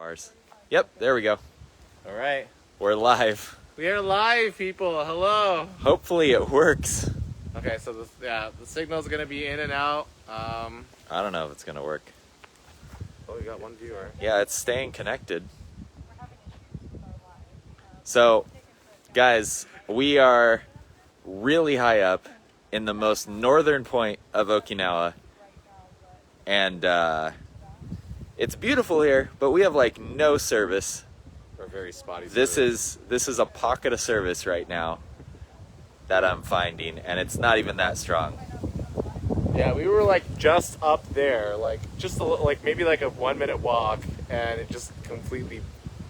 Bars. Yep, there we go. All right. We're live. We are live, people. Hello. Hopefully it works. Okay, so the signal's gonna be in and out. I don't know if it's gonna work. Oh, we got one viewer. Yeah, it's staying connected. So, guys, we are really high up in the most northern point of Okinawa. And it's beautiful here, but we have like no service. We're very spotty. This is a pocket of service right now that I'm finding, and it's not even that strong. Yeah, we were like just up there, like just a little, like maybe like a 1 minute walk, and it just completely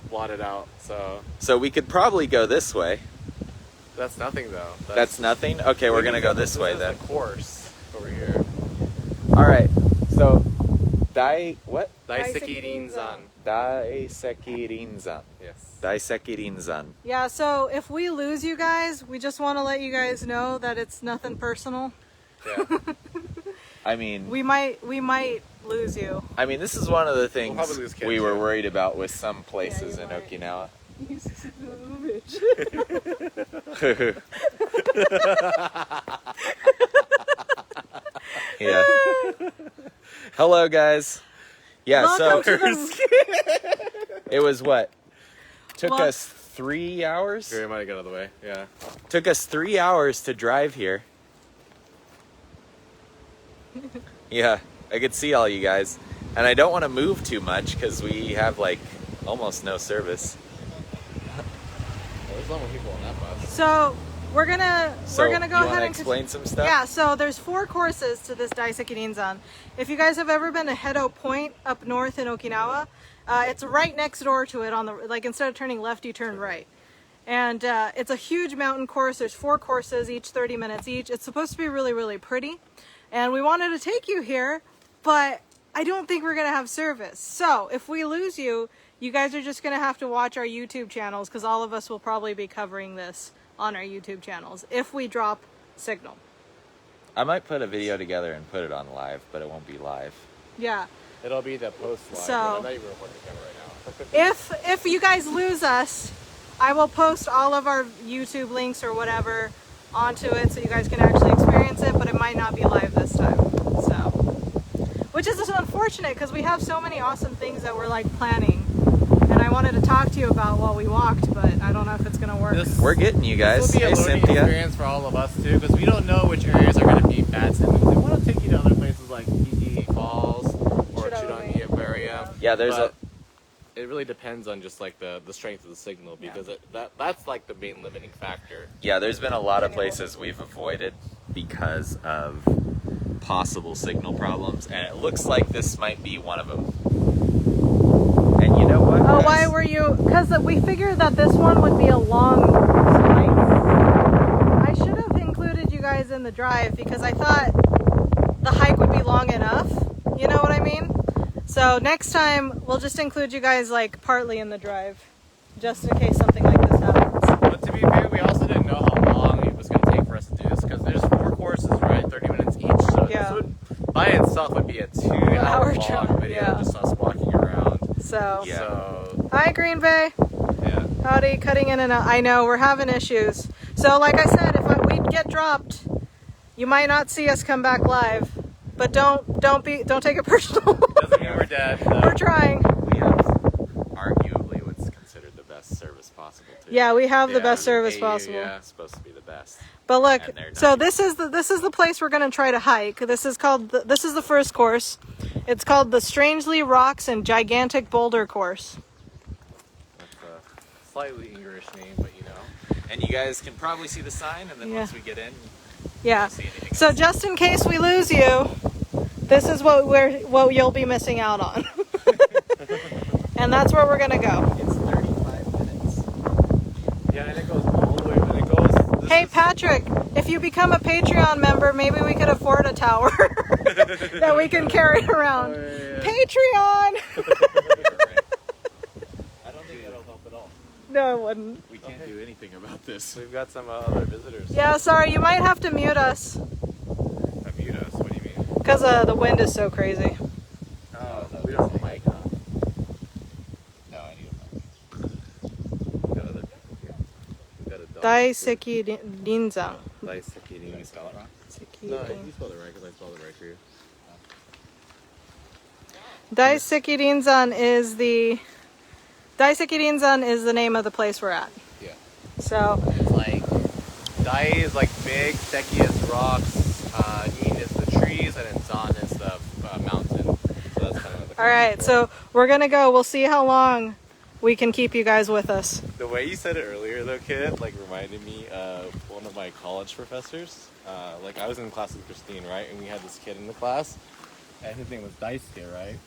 blotted out. So we could probably go this way. That's nothing though. That's nothing? Okay, we're gonna go this way then. The course over here. All right. So, Daisekirinsa. Daisekirinsa. Yes. Daisekirinsa. Yeah, so if we lose you guys, we just want to let you guys know that it's nothing personal. Yeah. I mean, we might lose you. I mean, this is one of the things We'll probably lose kids, we were too. worried about with some places Yeah, in you're right. Okinawa. You son of a bitch. Yeah. Hello, guys. Yeah, Welcome so to the... it was what? Took Well- us 3 hours? Here, we might get out of the way. Yeah. Took us 3 hours to drive here. Yeah, I could see all you guys. And I don't want to move too much because we have like almost no service. There's a lot more people on that bus. So we're gonna So, go you ahead wanna and explain some stuff? Yeah, so there's 4 courses to this Daisekirinsa. If you guys have ever been to Hedo Point up north in Okinawa, it's right next door to it on the, like, instead of turning left, you turn right. And it's a huge mountain course. There's 4 courses, each 30 minutes each. It's supposed to be really, really pretty. And we wanted to take you here, but I don't think we're gonna have service. So if we lose you, you guys are just gonna have to watch our YouTube channels, because all of us will probably be covering this on our YouTube channels if we drop signal. I might put a video together and put it on live, but it won't be live. Yeah. It'll be the post live. So- I'm not even recording the camera right now. If you guys lose us, I will post all of our YouTube links or whatever onto it so you guys can actually experience it, but it might not be live this time. So, which is just unfortunate because we have so many awesome things that we're like planning, and I wanted to talk to you about while we walked, but I don't know if it's gonna work. We're getting you guys. This will be Hey, a learning Cynthia. experience for all of us too, because we don't know which areas are going to be bad signals. We want to take you to other places like Muteki Falls or Chudongi area. Yeah, there's but it really depends on just like the strength of the signal, because that's like the main limiting factor. there's been a lot of places we've avoided because of possible signal problems, and it looks like this might be one of them. And you know what? Oh, guys? why were you? Because we figured that this one would be a long flight. I should have included you guys in the drive because I thought the hike would be long enough. You know what I mean? So next time we'll just include you guys like partly in the drive, just in case something like this happens. But to be fair, we also didn't know how long it was going to take for us to do this, because there's 4 courses, right? 30 minutes each. So Yeah. this would, by itself, would be a 2-hour drive, long video, yeah. just us walking around. So, Yeah. So, hi Green Bay. yeah. Howdy, cutting in and out. I know we're having issues. So like I said, if we get dropped, you might not see us come back live. But don't take it personal. Doesn't mean we're dead. We're trying. We have arguably what's considered the best service possible too. Yeah, we have the Yeah, best service AU, possible. yeah. It's supposed to be the best. But look, And they're so not. this is the place we're gonna try to hike. This is the first course. It's called the Strangely Rocks and Gigantic Boulder Course. That's a slightly English name, but you know. And you guys can probably see the sign, and then Yeah. once we get in, Yeah. won't see anything So else. just in case we lose you, this is what you'll be missing out on. And that's where we're gonna go. It's 35 minutes. Yeah, and it goes all the way, and it goes. Hey Patrick, if you become a Patreon member, maybe we could afford a tower that we can carry around. Patreon! I don't think that'll help at all. No, it wouldn't. We can't do anything about this. We've got some other visitors. Yeah, sorry, you might have to mute us Mute us. What do you mean? because the wind is so crazy. Oh, we don't have a mic, huh? Daisekirinsa. Daisekirinsa. You spell it wrong? No, you spelled it right because I spelled it right for you. Daisekirinsa is the name of the place we're at. Yeah. So It's like Dai is like big, Seki is rocks, Nin is the trees, and then Zan is the mountain. So that's kind of the all right, so we're gonna go. We'll see how long we can keep you guys with us. The way you said it earlier, though, kid, like reminded me of one of my college professors. Like I was in class with Christine, right, and we had this kid in the class, and his name was Daisuke, right?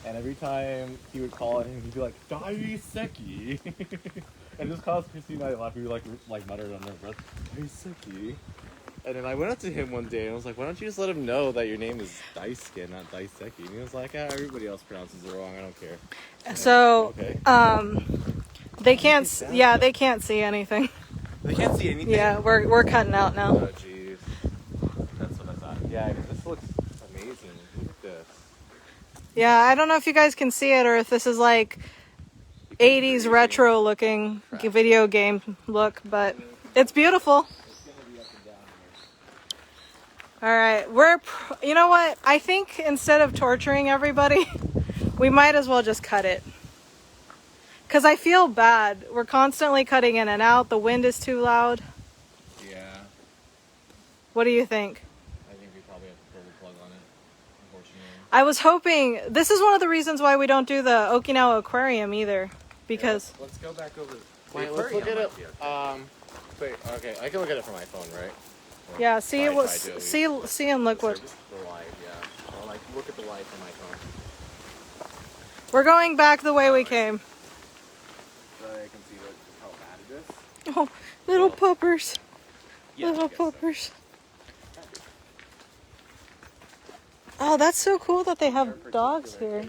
And every time he would call him, he'd be like Daiseki, and just caused Christine and I to laugh. We would like muttered under our breath, Daiseki. And then I went up to him one day and I was like, why don't you just let him know that your name is Daisuke, not Daiseki? And he was like, everybody else pronounces it wrong. I don't care. So Okay. they can't. Yeah, they can't see anything. They can't see anything. Yeah, we're cutting out now. Oh jeez. That's what I thought. Yeah, this looks amazing. Look at this. Yeah, I don't know if you guys can see it or if this is like 80s retro looking video game look, but it's beautiful. All right, you know what? I think instead of torturing everybody, we might as well just cut it. Because I feel bad. We're constantly cutting in and out. The wind is too loud. Yeah. What do you think? I think we probably have to pull the plug on it, unfortunately. I was hoping, this is one of the reasons why we don't do the Okinawa Aquarium either. Because, Let's go back over. Wait, let's look at it. Wait, okay, I can look at it from my phone, right? Or yeah, see try what, to at least. see and look what. The light, yeah. Or like look at the light from my phone. We're going back the way we came. So I can see how bad it is. Oh, little puppers. Yeah, Little I guess so. puppers. Oh, that's so cool that they have dogs here. It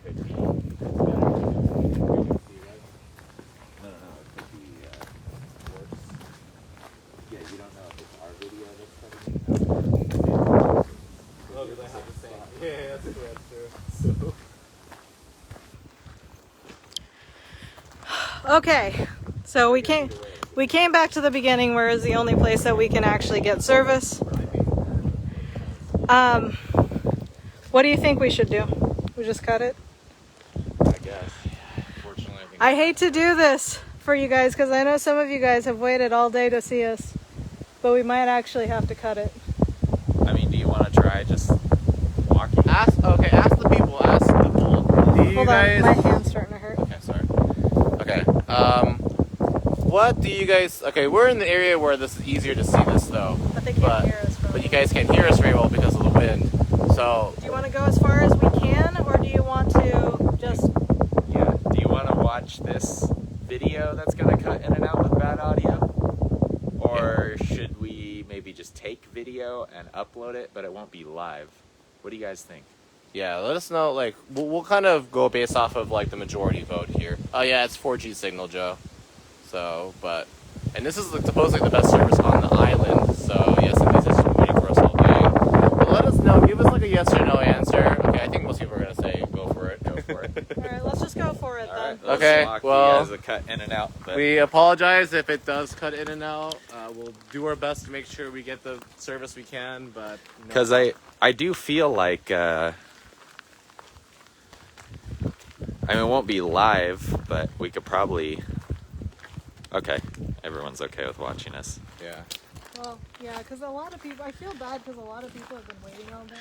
could be. It's better. You can see, right? No, it could be worse. Yeah, you don't know if it's our video that's coming in. Oh, because I have the same. Yeah, that's true. So. Okay, so we came back to the beginning, where is the only place that we can actually get service. What do you think we should do? We just cut it? I guess. Unfortunately, I think. I hate to do this for you guys because I know some of you guys have waited all day to see us, but we might actually have to cut it. I mean, do you want to try just walking? Ask the people. Ask the poll. Do you Hold guys? on, my hand's starting to hurt. Okay, sorry. Okay. What do you guys? Okay, we're in the area where this is easier to see this though. But they can't hear us. But you guys can't hear us very well because of the wind. So. Do you want to go as far as we can, or do you want to just? Yeah. Do you want to watch this video that's going to cut in and out with bad audio? Or should we maybe just take video and upload it, but it won't be live? What do you guys think? Yeah, let us know. Like, we'll kind of go based off of like the majority vote here. Oh yeah, it's 4G signal, Joe. So, and this is like, supposedly the best service on the island. So yes, it is just waiting for us all day. But let us know. Give us like a yes or no answer. Okay, I think most people are gonna say go for it. Go for it. All right, let's just go for it All then. right, let's Okay, walk well, you guys a cut in and out. But We apologize if it does cut in and out. We'll do our best to make sure we get the service we can, but because I do feel like I mean, it won't be live, but we could probably. Okay, everyone's okay with watching us. yeah. Well, yeah, because a lot of people. I feel bad because a lot of people have been waiting all day.